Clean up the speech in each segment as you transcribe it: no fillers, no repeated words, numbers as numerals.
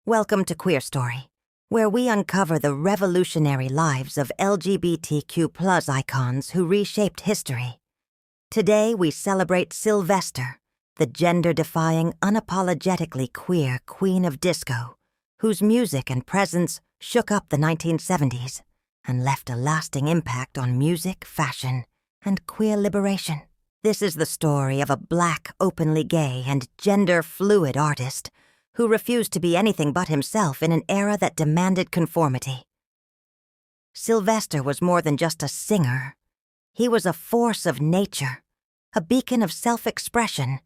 Welcome to QueerStory, where we uncover the revolutionary lives of LGBTQ+ icons who reshaped history. Today we celebrate Sylvester, the gender-defying, unapologetically queer queen of disco, whose music and presence shook up the 1970s and left a lasting impact on music, fashion, and queer liberation. This is the story of a Black, openly gay, and gender-fluid artist who refused to be anything but himself in an era that demanded conformity. Sylvester was more than just a singer. He was a force of nature, a beacon of self-expression,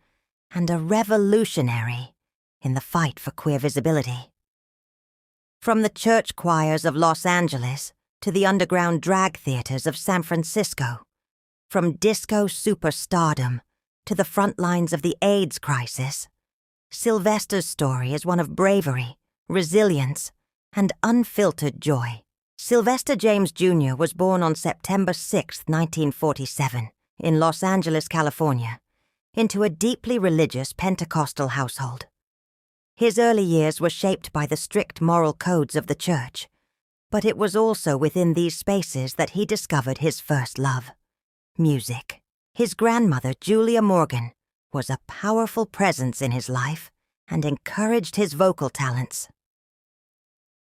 and a revolutionary in the fight for queer visibility. From the church choirs of Los Angeles to the underground drag theaters of San Francisco, from disco superstardom to the front lines of the AIDS crisis, Sylvester's story is one of bravery, resilience, and unfiltered joy. Sylvester James Jr. was born on September 6, 1947, in Los Angeles, California, into a deeply religious Pentecostal household. His early years were shaped by the strict moral codes of the church, but it was also within these spaces that he discovered his first love: music. His grandmother, Julia Morgan, was a powerful presence in his life and encouraged his vocal talents.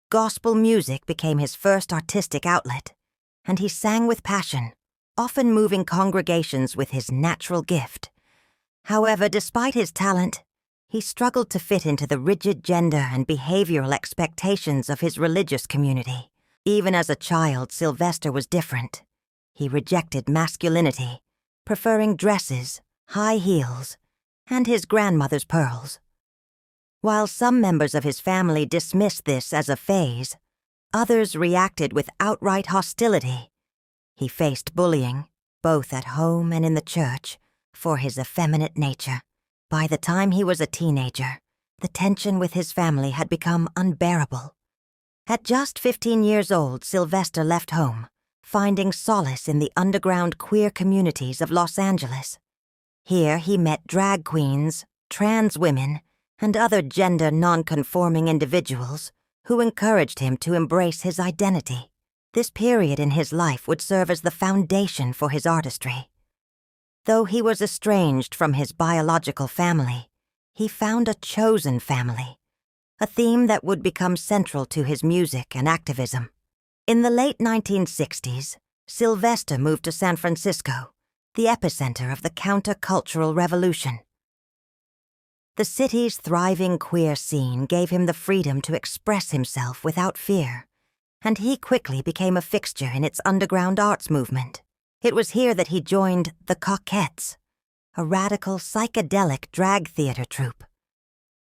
Gospel music became his first artistic outlet, and he sang with passion, often moving congregations with his natural gift. However, despite his talent, he struggled to fit into the rigid gender and behavioral expectations of his religious community. Even as a child, Sylvester was different. He rejected masculinity, preferring dresses, high heels, and his grandmother's pearls. While some members of his family dismissed this as a phase, others reacted with outright hostility. He faced bullying, both at home and in the church, for his effeminate nature. By the time he was a teenager, the tension with his family had become unbearable. At just 15 years old, Sylvester left home, finding solace in the underground queer communities of Los Angeles. Here he met drag queens, trans women, and other gender non-conforming individuals who encouraged him to embrace his identity. This period in his life would serve as the foundation for his artistry. Though he was estranged from his biological family, he found a chosen family, a theme that would become central to his music and activism. In the late 1960s, Sylvester moved to San Francisco, the epicenter of the countercultural revolution. The city's thriving queer scene gave him the freedom to express himself without fear, and he quickly became a fixture in its underground arts movement. It was here that he joined the Coquettes, a radical psychedelic drag theater troupe.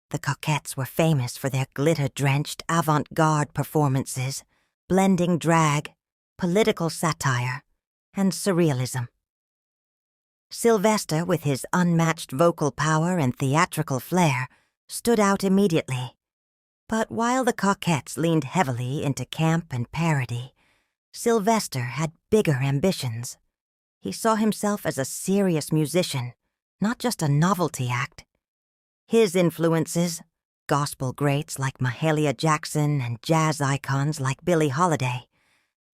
The Coquettes were famous for their glitter-drenched avant-garde performances, blending drag, political satire, and surrealism. Sylvester, with his unmatched vocal power and theatrical flair, stood out immediately. But while the Coquettes leaned heavily into camp and parody, Sylvester had bigger ambitions. He saw himself as a serious musician, not just a novelty act. His influences, gospel greats like Mahalia Jackson and jazz icons like Billie Holiday,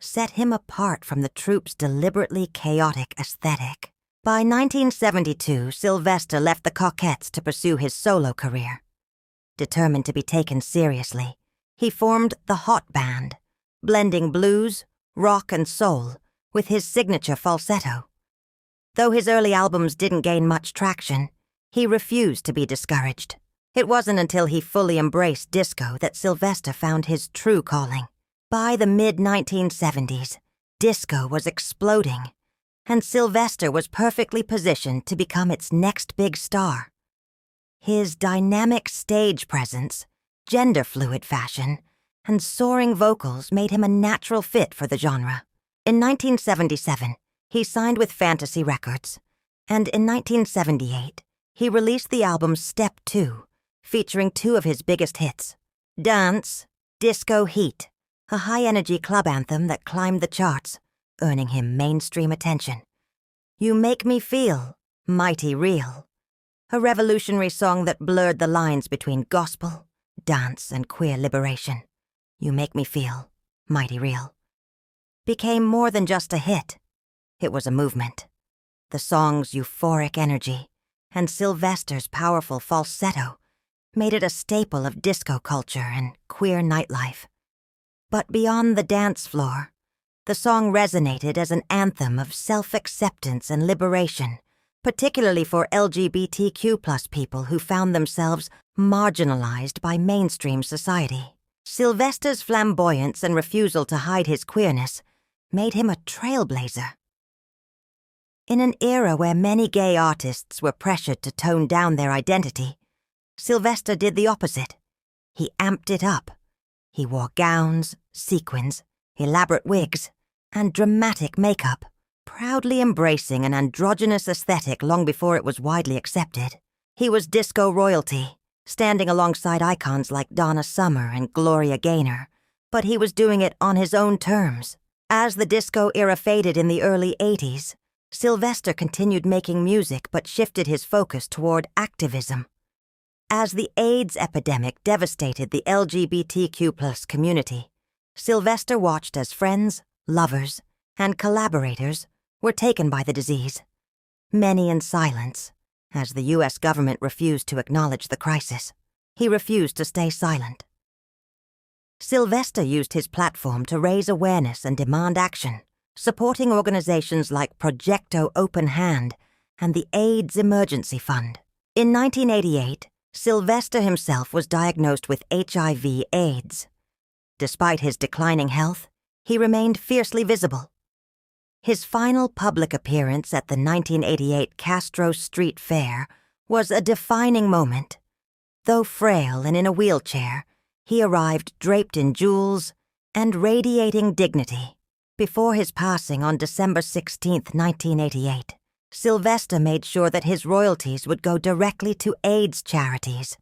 set him apart from the troupe's deliberately chaotic aesthetic. By 1972, Sylvester left the Coquettes to pursue his solo career. Determined to be taken seriously, he formed the Hot Band, blending blues, rock, and soul with his signature falsetto. Though his early albums didn't gain much traction, he refused to be discouraged. It wasn't until he fully embraced disco that Sylvester found his true calling. By the mid-1970s, disco was exploding, and Sylvester was perfectly positioned to become its next big star. His dynamic stage presence, gender-fluid fashion, and soaring vocals made him a natural fit for the genre. In 1977, he signed with Fantasy Records, and in 1978, he released the album Step 2, featuring two of his biggest hits, Dance, Disco Heat, a high-energy club anthem that climbed the charts, earning him mainstream attention. You Make Me Feel, Mighty Real, a revolutionary song that blurred the lines between gospel, dance, and queer liberation, You Make Me Feel Mighty Real, became more than just a hit. It was a movement. The song's euphoric energy and Sylvester's powerful falsetto made it a staple of disco culture and queer nightlife. But beyond the dance floor, the song resonated as an anthem of self-acceptance and liberation, particularly for LGBTQ+ people who found themselves marginalized by mainstream society. Sylvester's flamboyance and refusal to hide his queerness made him a trailblazer. In an era where many gay artists were pressured to tone down their identity, Sylvester did the opposite. He amped it up. He wore gowns, sequins, elaborate wigs, and dramatic makeup, proudly embracing an androgynous aesthetic long before it was widely accepted. He was disco royalty, standing alongside icons like Donna Summer and Gloria Gaynor, but he was doing it on his own terms. As the disco era faded in the early 80s, Sylvester continued making music but shifted his focus toward activism. As the AIDS epidemic devastated the LGBTQ+ community, Sylvester watched as friends, lovers, and collaborators were taken by the disease, many in silence, as the U.S. government refused to acknowledge the crisis. He refused to stay silent. Sylvester used his platform to raise awareness and demand action, supporting organizations like Projecto Open Hand and the AIDS Emergency Fund. In 1988, Sylvester himself was diagnosed with HIV/AIDS. Despite his declining health, he remained fiercely visible. His final public appearance at the 1988 Castro Street Fair was a defining moment. Though frail and in a wheelchair, he arrived draped in jewels and radiating dignity. Before his passing on December 16, 1988, Sylvester made sure that his royalties would go directly to AIDS charities,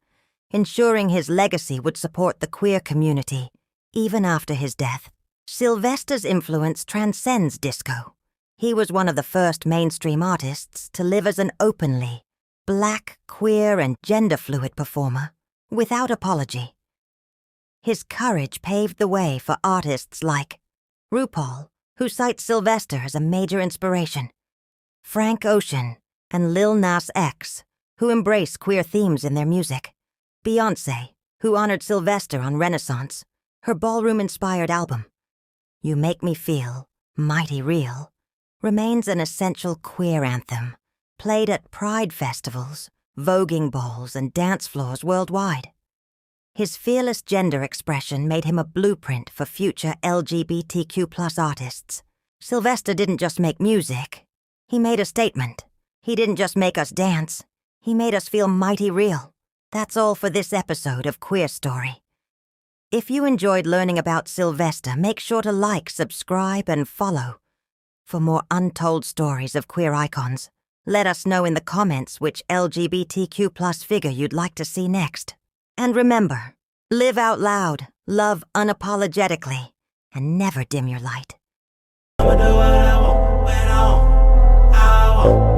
ensuring his legacy would support the queer community, even after his death. Sylvester's influence transcends disco. He was one of the first mainstream artists to live as an openly Black, queer, and gender-fluid performer, without apology. His courage paved the way for artists like RuPaul, who cites Sylvester as a major inspiration, Frank Ocean, and Lil Nas X, who embrace queer themes in their music, Beyoncé, who honored Sylvester on Renaissance, her ballroom-inspired album, You Make Me Feel Mighty Real, remains an essential queer anthem, played at pride festivals, voguing balls, and dance floors worldwide. His fearless gender expression made him a blueprint for future LGBTQ+ artists. Sylvester didn't just make music. He made a statement. He didn't just make us dance. He made us feel mighty real. That's all for this episode of QueerStory. If you enjoyed learning about Sylvester, make sure to like, subscribe, and follow. For more untold stories of queer icons, let us know in the comments which LGBTQ+ figure you'd like to see next. And remember, live out loud, love unapologetically, and never dim your light. I'ma do what I want, when I want, how I want.